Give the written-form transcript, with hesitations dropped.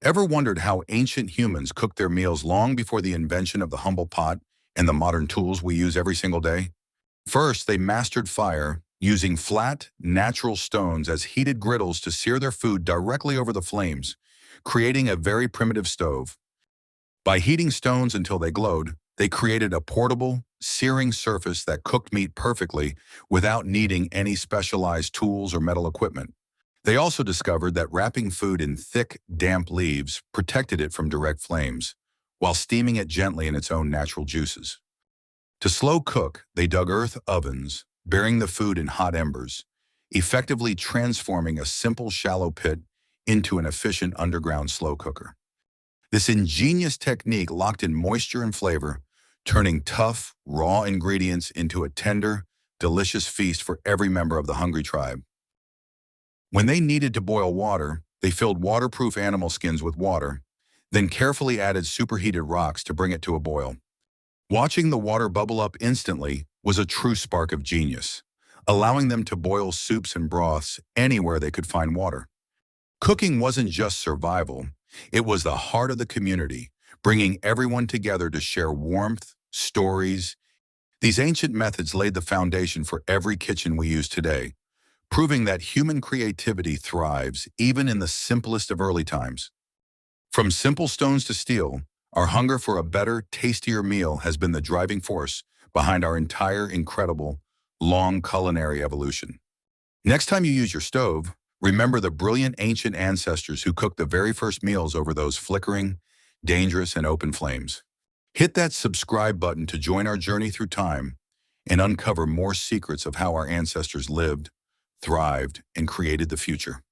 Ever wondered how ancient humans cooked their meals long before the invention of the humble pot and the modern tools we use every single day? First, they mastered fire, using flat, natural stones as heated griddles to sear their food directly over the flames, creating a very primitive stove. By heating stones until they glowed, they created a portable, searing surface that cooked meat perfectly without needing any specialized tools or metal equipment. They also discovered that wrapping food in thick, damp leaves protected it from direct flames, while steaming it gently in its own natural juices. To slow cook, they dug earth ovens, burying the food in hot embers, effectively transforming a simple shallow pit into an efficient underground slow cooker. This ingenious technique locked in moisture and flavor, turning tough, raw ingredients into a tender, delicious feast for every member of the hungry tribe. When they needed to boil water, they filled waterproof animal skins with water, then carefully added superheated rocks to bring it to a boil. Watching the water bubble up instantly was a true spark of genius, allowing them to boil soups and broths anywhere they could find water. Cooking wasn't just survival, it was the heart of the community, bringing everyone together to share warmth, stories. These ancient methods laid the foundation for every kitchen we use today, proving that human creativity thrives even in the simplest of early times. From simple stones to steel, our hunger for a better, tastier meal has been the driving force behind our entire incredible, long culinary evolution. Next time you use your stove, remember the brilliant ancient ancestors who cooked the very first meals over those flickering, dangerous, and open flames. Hit that subscribe button to join our journey through time and uncover more secrets of how our ancestors lived, thrived, and created the future.